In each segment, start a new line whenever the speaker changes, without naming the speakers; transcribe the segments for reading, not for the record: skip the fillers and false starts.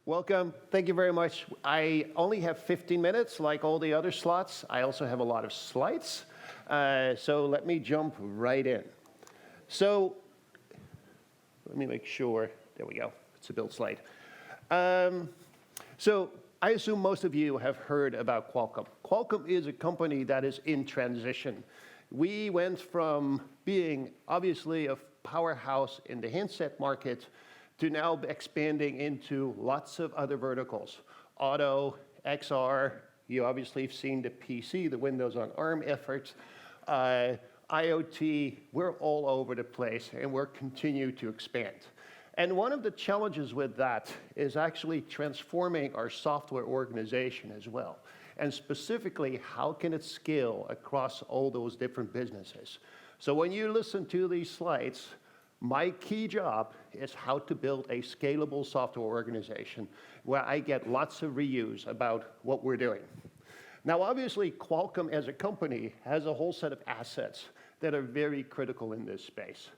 Welcome. Thank you very much. I only have 15 minutes, like all the other slots. I also have a lot of slides, so let me jump right in. So let me make sure. There we go. It's a build slide. So I assume most of you have heard about Qualcomm. Qualcomm is a company that is in transition. We went from being obviously a powerhouse in the handset market to now expanding into lots of other verticals. Auto, XR, you obviously have seen the PC, the Windows on ARM efforts, IoT, we're all over the place and we're continuing to expand. And one of the challenges with that is actually transforming our software organization as well. And specifically, how can it scale across all those different businesses? So when you listen to these slides, my key job is how to build a scalable software organization where I get lots of reuse about what we're doing. Now, obviously, Qualcomm as a company has a whole set of assets that are very critical in this space.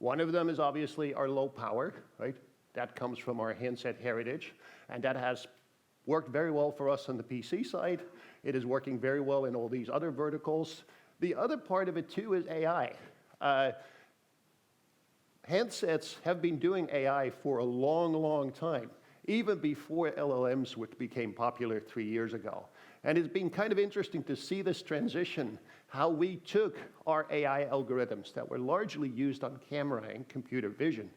One of them is obviously our low power, right? That comes from our handset heritage, and that has worked very well for us on the PC side. It is working very well in all these other verticals. The other part of it, too, is AI. Handsets have been doing AI for a long, long time, even before LLMs became popular 3 years ago. And it's been kind of interesting to see this transition, how we took our AI algorithms that were largely used on camera and computer vision,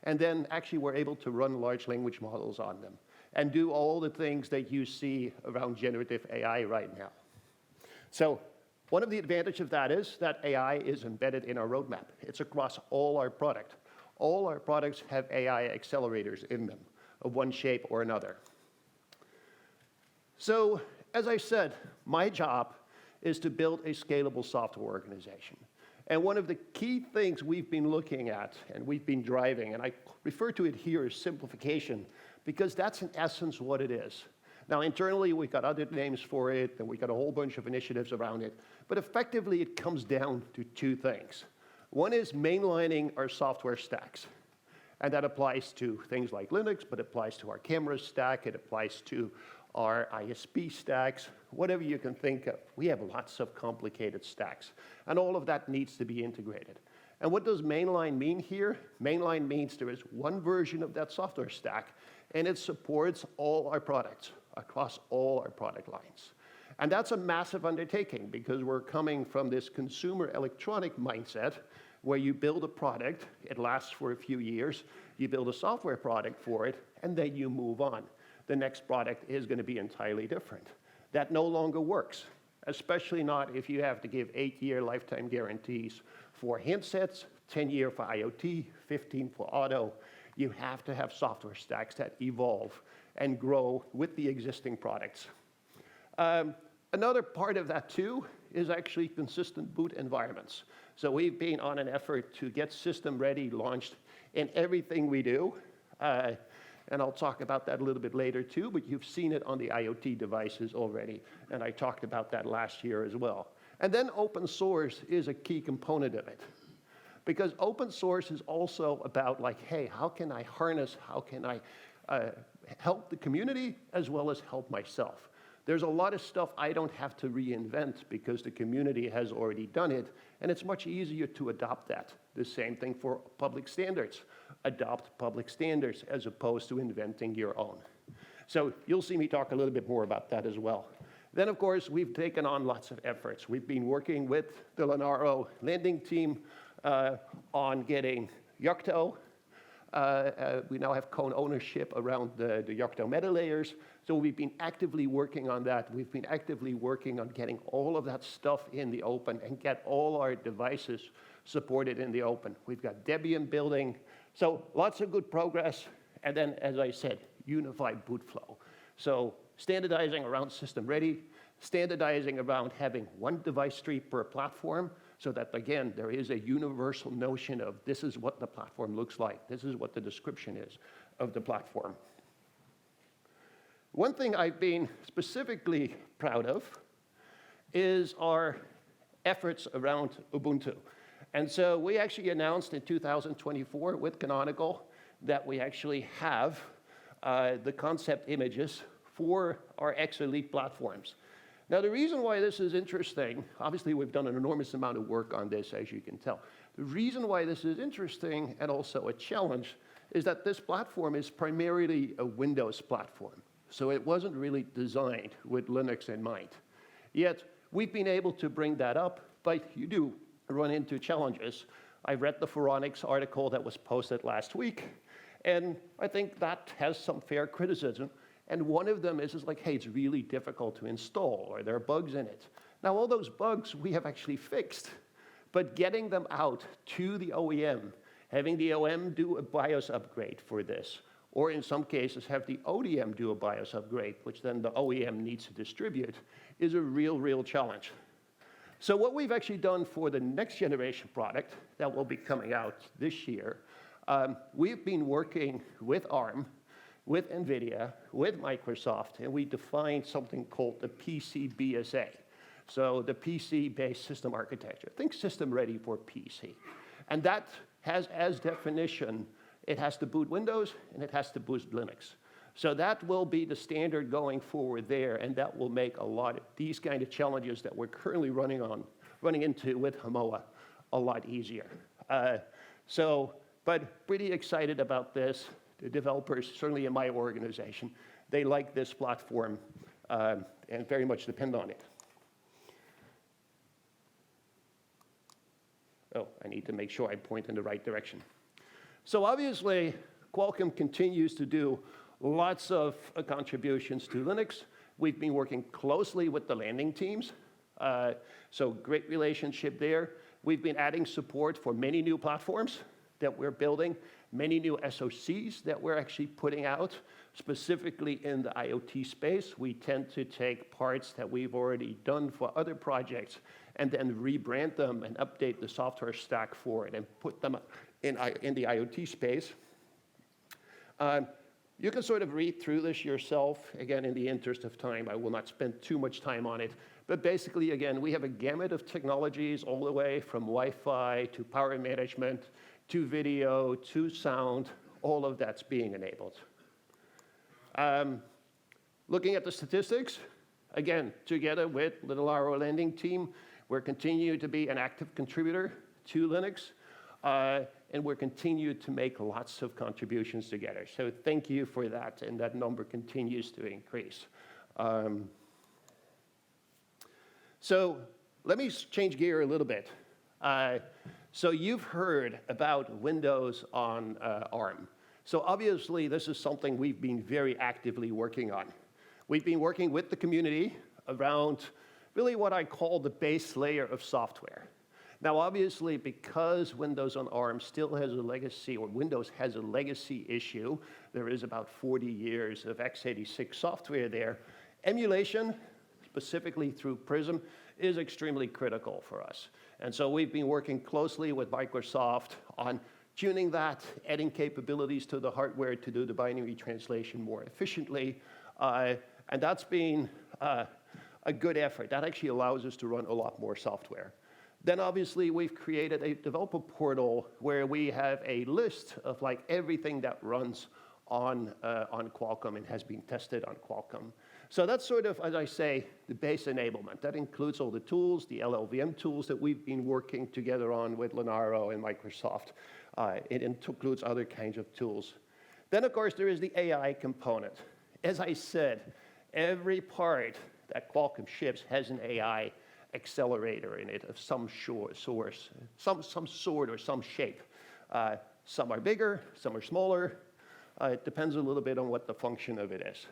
and then actually were able to run large language models on them and do all the things that you see around generative AI right now. So one of the advantages of that is that AI is embedded in our roadmap. It's across all our product. All our products have AI accelerators in them of one shape or another. So, as I said, my job is to build a scalable software organization. And one of the key things we've been looking at and we've been driving, and I refer to it here as simplification, because that's in essence what it is. Now, internally, we've got other names for it, and we've got a whole bunch of initiatives around it, but effectively it comes down to two things. One is mainlining our software stacks, and that applies to things like Linux, but it applies to our camera stack, it applies to our ISP stacks, whatever you can think of. We have lots of complicated stacks, and all of that needs to be integrated. And what does mainline mean here? Mainline means there is one version of that software stack, and it supports all our products across all our product lines. And that's a massive undertaking because we're coming from this consumer electronic mindset where you build a product, it lasts for a few years, you build a software product for it, and then you move on. The next product is going to be entirely different. That no longer works, especially not if you have to give 8-year lifetime guarantees for handsets, 10-year for IoT, 15 for auto. You have to have software stacks that evolve and grow with the existing products. Another part of that, too, is actually consistent boot environments. So we've been on an effort to get system-ready launched in everything we do. And I'll talk about that a little bit later, too, but you've seen it on the IoT devices already, and I talked about that last year as well. And then open source is a key component of it. Because open source is also about, like, hey, how can I harness, how can I help the community as well as help myself? There's a lot of stuff I don't have to reinvent because the community has already done it, and it's much easier to adopt that. The same thing for public standards. Adopt public standards as opposed to inventing your own. So you'll see me talk a little bit more about that as well. Then, of course, we've taken on lots of efforts. We've been working with the Lenaro lending team on getting Yocto. We now have co-ownership around the Yocto meta layers. So we've been actively working on that. We've been actively working on getting all of that stuff in the open and get all our devices supported in the open. We've got Debian building. So lots of good progress. And then, as I said, unified boot flow. So standardizing around system ready, standardizing around having one device tree per platform, so that, again, there is a universal notion of this is what the platform looks like. This is what the description is of the platform. One thing I've been specifically proud of is our efforts around Ubuntu. And so we actually announced in 2024 with Canonical that we actually have the concept images for our X Elite platforms. Now, the reason why this is interesting, obviously we've done an enormous amount of work on this, as you can tell. The reason why this is interesting and also a challenge is that this platform is primarily a Windows platform. So it wasn't really designed with Linux in mind. Yet, we've been able to bring that up, but you do run into challenges. I read the Phoronix article that was posted last week, and I think that has some fair criticism. And one of them is like, hey, it's really difficult to install, or there are bugs in it. Now, all those bugs we have actually fixed, but getting them out to the OEM, having the OEM do a BIOS upgrade for this, or in some cases have the ODM do a BIOS upgrade, which then the OEM needs to distribute, is a real challenge. So what we've actually done for the next generation product that will be coming out this year, we've been working with ARM, with NVIDIA, with Microsoft, and we defined something called the PC-BSA. So the PC-based system architecture. Think system ready for PC. And that has as definition, it has to boot Windows and it has to boot Linux. So that will be the standard going forward there, and that will make a lot of these kind of challenges that we're currently running into with Hamoa a lot easier. But pretty excited about this. The developers, certainly in my organization, they like this platform and very much depend on it. Oh, I need to make sure I point in the right direction. So obviously, Qualcomm continues to do lots of contributions to Linux. We've been working closely with the landing teams, so great relationship there. We've been adding support for many new platforms that we're building, many new SoCs that we're actually putting out, specifically in the IoT space. We tend to take parts that we've already done for other projects and then rebrand them and update the software stack for it and put them in the IoT space. You can sort of read through this yourself. Again, in the interest of time, I will not spend too much time on it. But basically, again, we have a gamut of technologies all the way from Wi-Fi to power management to video to sound. All of that's being enabled. Looking at the statistics, again, together with the Linaro lending team, we're continuing to be an active contributor to Linux. And we're continuing to make lots of contributions together. So thank you for that, and that number continues to increase. So let me change gear a little bit. So you've heard about Windows on ARM. So obviously, this is something we've been very actively working on. We've been working with the community around really what I call the base layer of software. Now, obviously, because Windows on ARM still has a legacy, or Windows has a legacy issue, there is about 40 years of x86 software there. Emulation, specifically through Prism, is extremely critical for us. And so we've been working closely with Microsoft on tuning that, adding capabilities to the hardware to do the binary translation more efficiently. And that's been a good effort. That actually allows us to run a lot more software. Then obviously we've created a developer portal where we have a list of like everything that runs on Qualcomm and has been tested on Qualcomm. So that's sort of, as I say, the base enablement. That includes all the tools, the LLVM tools that we've been working together on with Linaro and Microsoft. It includes other kinds of tools. Then, of course, there is the AI component. As I said, every part that Qualcomm ships has an AI accelerator in it of some sort or some shape. Some are bigger, some are smaller. It depends a little bit on what the function of it is.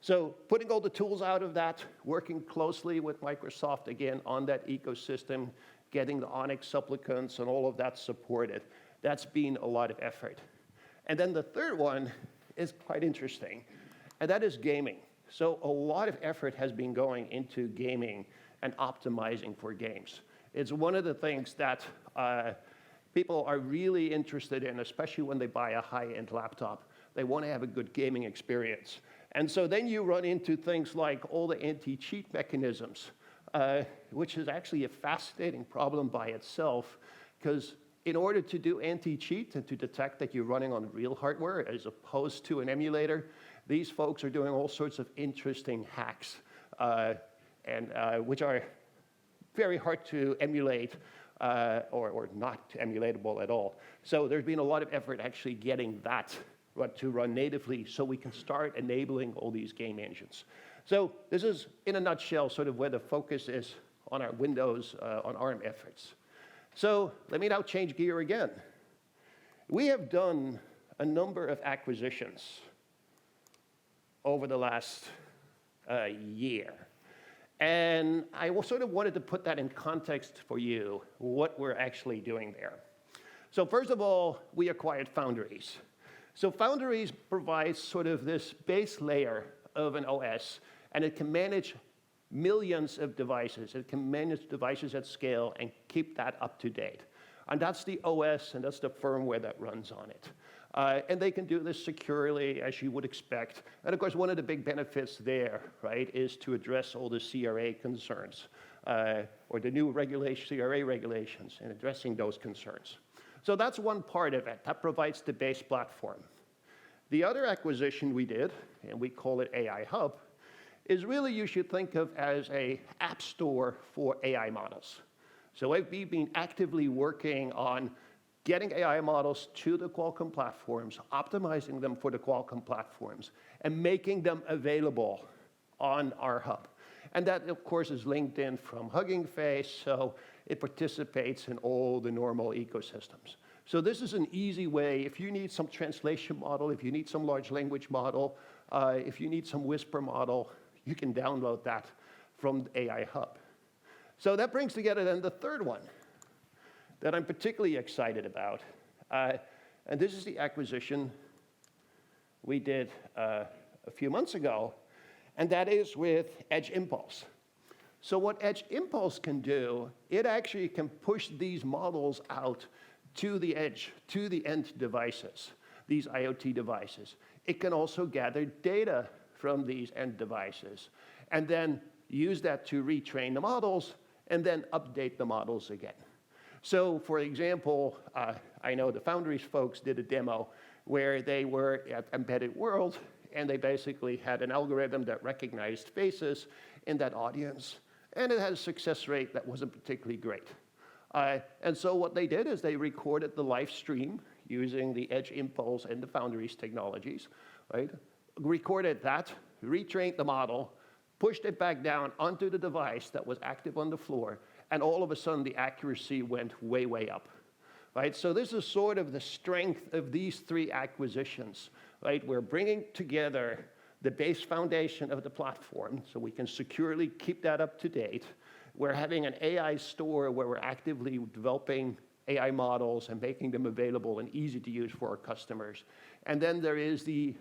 So putting all the tools out of that, working closely with Microsoft again on that ecosystem, getting the Onyx supplicants and all of that supported, that's been a lot of effort. And then the third one is quite interesting, and that is gaming. So a lot of effort has been going into gaming and optimizing for games. It's one of the things that people are really interested in, especially when they buy a high-end laptop. They want to have a good gaming experience. And so then you run into things like all the anti-cheat mechanisms, which is actually a fascinating problem by itself, because in order to do anti-cheat and to detect that you're running on real hardware as opposed to an emulator, these folks are doing all sorts of interesting hacks, which are very hard to emulate or not emulatable at all. So there's been a lot of effort actually getting that to run natively so we can start enabling all these game engines. So this is, in a nutshell, sort of where the focus is on our Windows on ARM efforts. So let me now change gear again. We have done a number of acquisitions over the last year. And I sort of wanted to put that in context for you, what we're actually doing there. So first of all, we acquired Foundries. So Foundries provides sort of this base layer of an OS, and it can manage millions of devices. It can manage devices at scale and keep that up to date. And that's the OS, and that's the firmware that runs on it. And they can do this securely, as you would expect. And of course, one of the big benefits there, right, is to address all the CRA concerns, or the new CRA regulations, and addressing those concerns. So that's one part of it. That provides the base platform. The other acquisition we did, and we call it AI Hub, is really you should think of as an app store for AI models. So we've been actively working on getting AI models to the Qualcomm platforms, optimizing them for the Qualcomm platforms, and making them available on our hub. And that, of course, is linked in from Hugging Face, so it participates in all the normal ecosystems. So this is an easy way, if you need some translation model, if you need some large language model, if you need some Whisper model, you can download that from the AI Hub. So that brings together then the third one that I'm particularly excited about. And this is the acquisition we did a few months ago, and that is with Edge Impulse. So what Edge Impulse can do, it actually can push these models out to the edge, to the end devices, these IoT devices. It can also gather data from these end devices, and then use that to retrain the models, and then update the models again. So, for example, I know the Foundries folks did a demo where they were at Embedded World, and they basically had an algorithm that recognized faces in that audience, and it had a success rate that wasn't particularly great. And so what they did is they recorded the live stream using the Edge Impulse and the Foundries technologies, right? Recorded that, retrained the model, pushed it back down onto the device that was active on the floor, and all of a sudden the accuracy went way, way up, right? So this is sort of the strength of these three acquisitions, right? We're bringing together the base foundation of the platform so we can securely keep that up to date. We're having an AI store where we're actively developing AI models and making them available and easy to use for our customers. And then there is the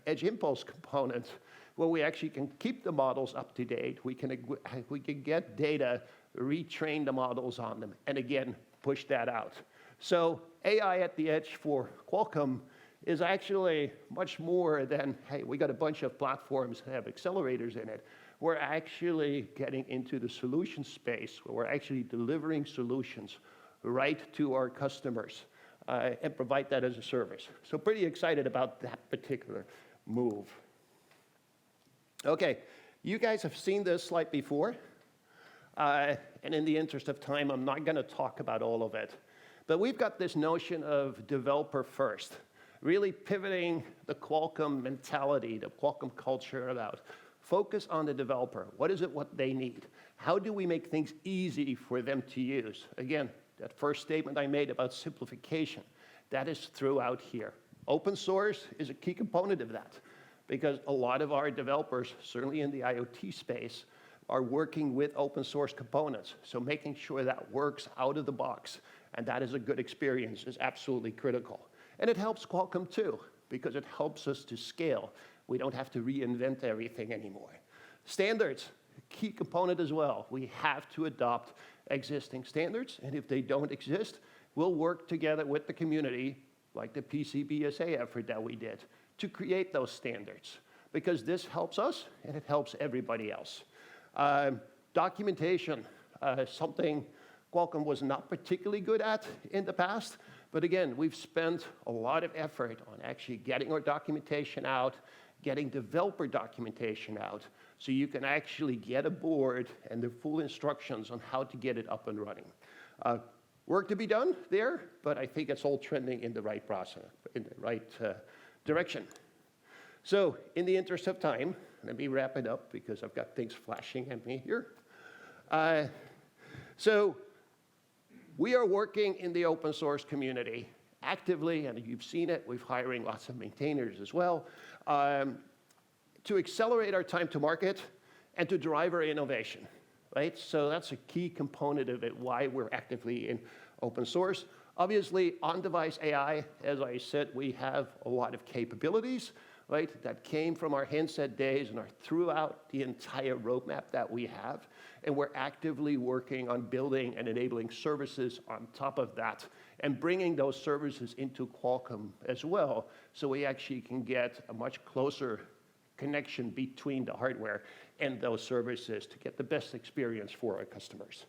Edge Impulse component where we actually can keep the models up to date. We can get data, retrain the models on them, and again, push that out. So AI at the edge for Qualcomm is actually much more than, hey, we got a bunch of platforms that have accelerators in it. We're actually getting into the solution space where we're actually delivering solutions right to our customers and provide that as a service. So pretty excited about that particular move. Okay, you guys have seen this slide before. And in the interest of time, I'm not going to talk about all of it. But we've got this notion of developer first, really pivoting the Qualcomm mentality, the Qualcomm culture about focus on the developer. What is it what they need? How do we make things easy for them to use? Again, that first statement I made about simplification, that is throughout here. Open source is a key component of that because a lot of our developers, certainly in the IoT space, are working with open source components. So making sure that works out of the box and that is a good experience is absolutely critical. And it helps Qualcomm too, because it helps us to scale. We don't have to reinvent everything anymore. Standards, key component as well. We have to adopt existing standards, and if they don't exist, we'll work together with the community, like the PCBSA effort that we did, to create those standards, because this helps us and it helps everybody else. Documentation, something Qualcomm was not particularly good at in the past. But again, we've spent a lot of effort on actually getting our documentation out, getting developer documentation out, so you can actually get a board and the full instructions on how to get it up and running. Work to be done there, but I think it's all trending in the right process, in the right direction. So in the interest of time, let me wrap it up because I've got things flashing at me here. So we are working in the open source community actively, and you've seen it, we're hiring lots of maintainers as well, to accelerate our time to market and to drive our innovation, right? So that's a key component of it, why we're actively in open source. Obviously, on-device AI, as I said, we have a lot of capabilities, right, that came from our handset days and are throughout the entire roadmap that we have. And we're actively working on building and enabling services on top of that and bringing those services into Qualcomm as well, so we actually can get a much closer connection between the hardware and those services to get the best experience for our customers.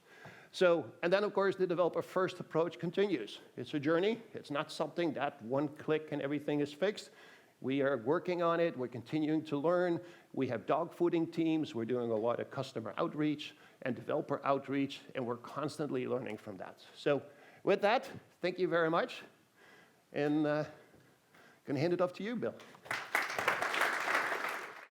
So, and then of course the developer first approach continues. It's a journey. It's not something that one click and everything is fixed. We are working on it. We're continuing to learn. We have dogfooding teams. We're doing a lot of customer outreach and developer outreach, and we're constantly learning from that. So with that, thank you very much. And I'm going to hand it off to you, Bill.